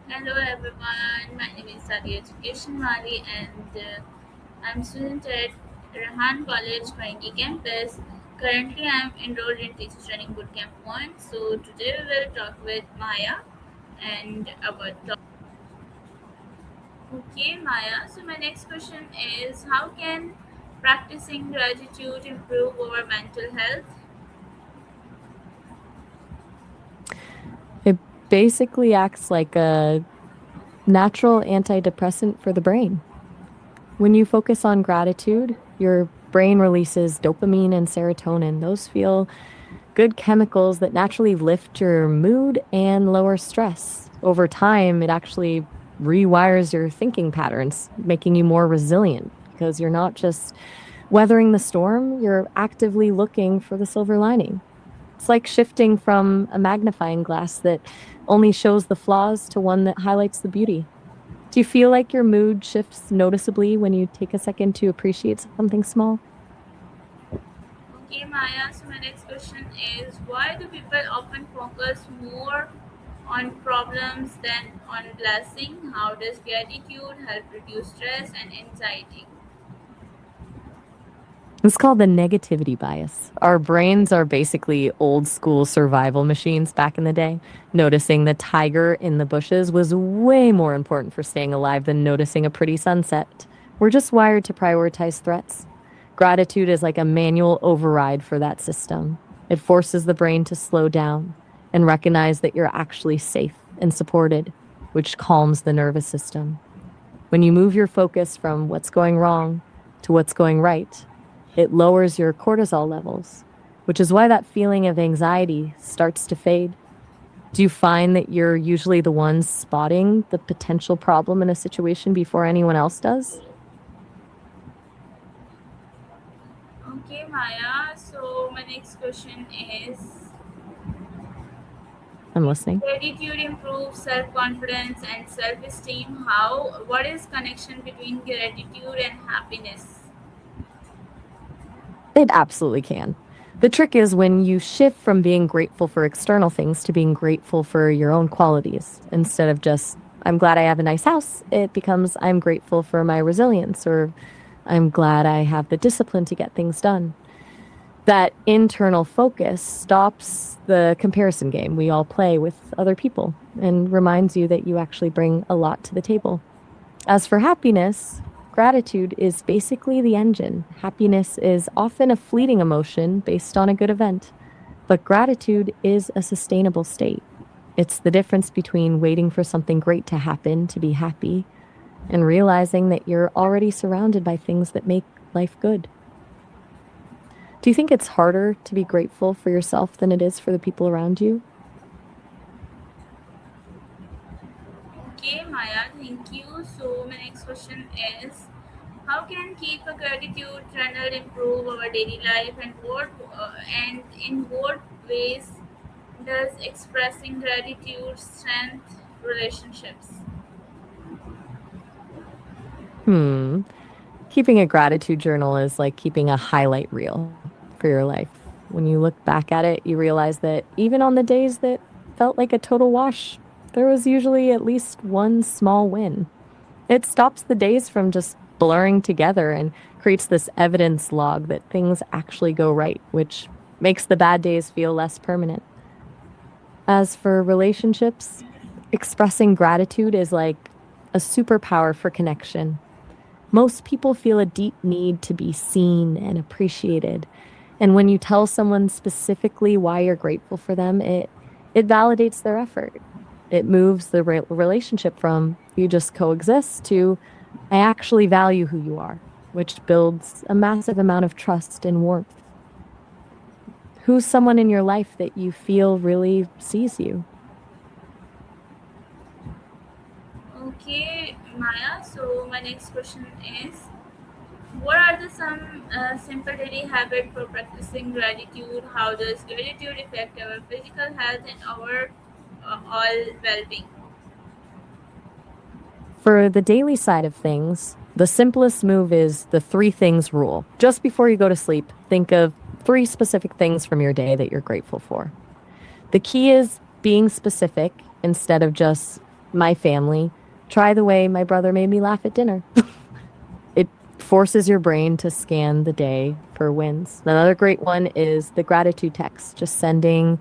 Hello everyone, my name is Sadia Education Wali and I'm student at Rehan College Korangi Campus. Currently I'm enrolled in Teacher Training Bootcamp 1. So today we will talk with Maya and about Okay Maya. So my next question is how can practicing gratitude improve our mental health? It basically acts like a natural antidepressant for the brain. When you focus on gratitude, your brain releases dopamine and serotonin. Those feel good chemicals that naturally lift your mood and lower stress. Over time, it actually rewires your thinking patterns, making you more resilient because you're not just weathering the storm, you're actively looking for the silver lining. It's like shifting from a magnifying glass that only shows the flaws to one that highlights the beauty. Do you feel like your mood shifts noticeably when you take a second to appreciate something small? Okay Maya, so my next question is why do people often focus more on problems than on blessing? How does gratitude help reduce stress and anxiety? It's called the negativity bias. Our brains are basically old school survival machines back in the day. Noticing the tiger in the bushes was way more important for staying alive than noticing a pretty sunset. We're just wired to prioritize threats. Gratitude is like a manual override for that system. It forces the brain to slow down and recognize that you're actually safe and supported, which calms the nervous system. When you move your focus from what's going wrong to what's going right, it lowers your cortisol levels, which is why that feeling of anxiety starts to fade. Do you find that you're usually the one spotting the potential problem in a situation before anyone else does? Okay, Maya. So my next question is I'm listening. gratitude improves self-confidence and self-esteem. How? What is connection between gratitude and happiness? It absolutely can. The trick is when you shift from being grateful for external things to being grateful for your own qualities. Instead of just, I'm glad I have a nice house, it becomes, I'm grateful for my resilience or I'm glad I have the discipline to get things done. That internal focus stops the comparison game we all play with other people and reminds you that you actually bring a lot to the table. As for happiness, gratitude is basically the engine. Happiness is often a fleeting emotion based on a good event, but gratitude is a sustainable state. It's the difference between waiting for something great to happen to be happy and realizing that you're already surrounded by things that make life good. Do you think it's harder to be grateful for yourself than it is for the people around you? Okay, Maya. Thank you. So my next question is how can keep a gratitude journal improve our daily life and in what ways does expressing gratitude strengthen relationships? Hmm. Keeping a gratitude journal is like keeping a highlight reel for your life. When you look back at it, you realize that even on the days that felt like a total wash, there was usually at least one small win. It stops the days from just blurring together and creates this evidence log that things actually go right, which makes the bad days feel less permanent. As for relationships, expressing gratitude is like a superpower for connection. Most people feel a deep need to be seen and appreciated. And when you tell someone specifically why you're grateful for them, it validates their effort. It moves the relationship from you just coexist to I actually value who you are, which builds a massive amount of trust and warmth. Who's someone in your life that you feel really sees you? Okay, Maya. So my next question is, what are the some simple daily habits for practicing gratitude? How does gratitude affect our physical health and our all well-being? For the daily side of things, the simplest move is the three things rule. Just before you go to sleep, think of three specific things from your day that you're grateful for. The key is being specific instead of just my family, try the way my brother made me laugh at dinner. It forces your brain to scan the day for wins. Another great one is the gratitude text, just sending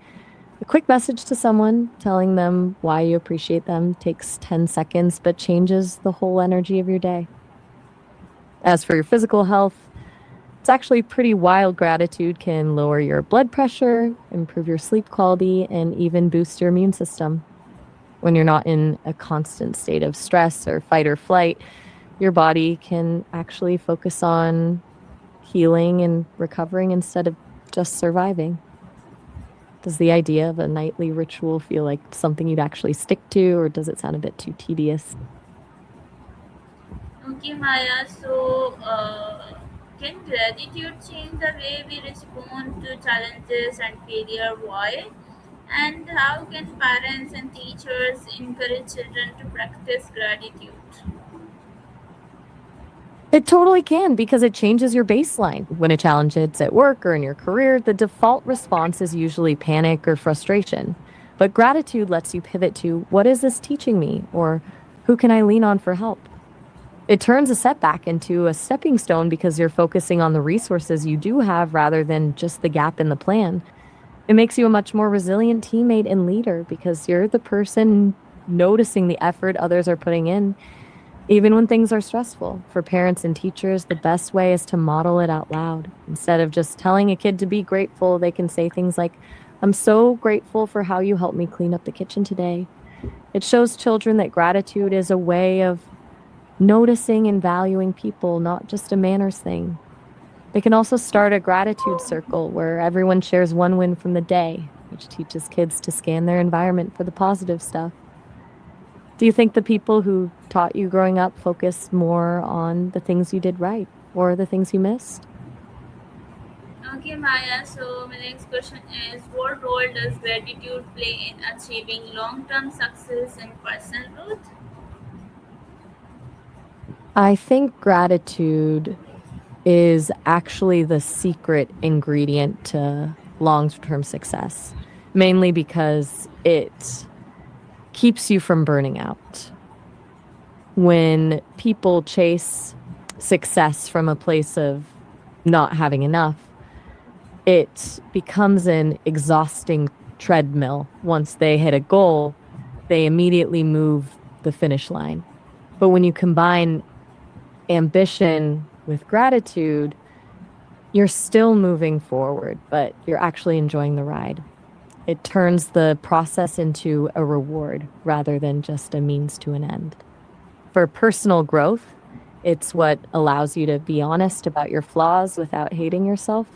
a quick message to someone, telling them why you appreciate them, takes 10 seconds, but changes the whole energy of your day. As for your physical health, it's actually pretty wild. Gratitude can lower your blood pressure, improve your sleep quality, and even boost your immune system. When you're not in a constant state of stress or fight or flight, your body can actually focus on healing and recovering instead of just surviving. Does the idea of a nightly ritual feel like something you'd actually stick to, or does it sound a bit too tedious? Okay, Maya. So, can gratitude change the way we respond to challenges and failure? Why? And how can parents and teachers encourage children to practice gratitude? It totally can because it changes your baseline. When a challenge hits at work or in your career, the default response is usually panic or frustration. But gratitude lets you pivot to what is this teaching me? Or who can I lean on for help? It turns a setback into a stepping stone because you're focusing on the resources you do have rather than just the gap in the plan. It makes you a much more resilient teammate and leader because you're the person noticing the effort others are putting in, even when things are stressful. For parents and teachers, the best way is to model it out loud. Instead of just telling a kid to be grateful, they can say things like, I'm so grateful for how you helped me clean up the kitchen today. It shows children that gratitude is a way of noticing and valuing people, not just a manners thing. They can also start a gratitude circle where everyone shares one win from the day, which teaches kids to scan their environment for the positive stuff. Do you think the people who taught you growing up focused more on the things you did right or the things you missed? Okay, Maya. So, my next question is, what role does gratitude play in achieving long term success and personal growth? I think gratitude is actually the secret ingredient to long term success, mainly because it keeps you from burning out. When people chase success from a place of not having enough, it becomes an exhausting treadmill. Once they hit a goal, they immediately move the finish line. But when you combine ambition with gratitude, you're still moving forward, but you're actually enjoying the ride. It turns the process into a reward rather than just a means to an end. For personal growth, it's what allows you to be honest about your flaws without hating yourself.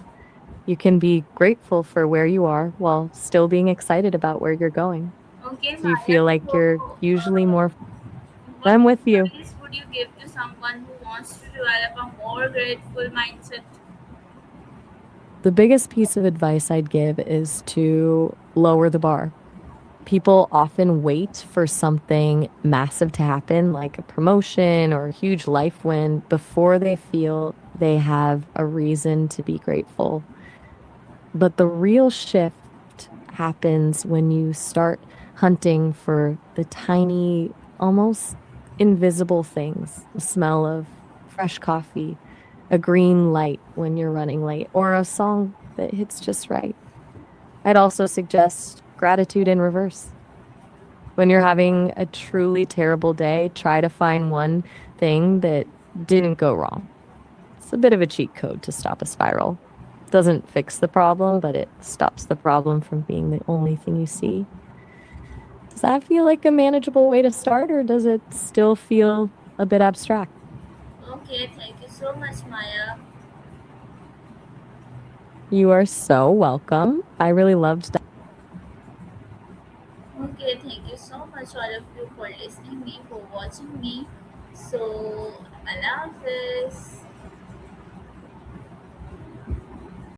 You can be grateful for where you are while still being excited about where you're going. Okay, Do you Maya. feel like you're So, usually more? what I'm with you. advice would you give to someone who wants to develop a more grateful mindset? The biggest piece of advice I'd give is to lower the bar. People often wait for something massive to happen, like a promotion or a huge life win, before they feel they have a reason to be grateful. But the real shift happens when you start hunting for the tiny, almost invisible things: the smell of fresh coffee, a green light when you're running late, or a song that hits just right. I'd also suggest gratitude in reverse. When you're having a truly terrible day, try to find one thing that didn't go wrong. It's a bit of a cheat code to stop a spiral. Doesn't fix the problem, but it stops the problem from being the only thing you see. Does that feel like a manageable way to start, or does it still feel a bit abstract? Okay, thank you so much, Maya. You are so welcome. I really loved that. Okay, thank you so much, all of you, for listening me, for watching me. So, Allah Hafiz.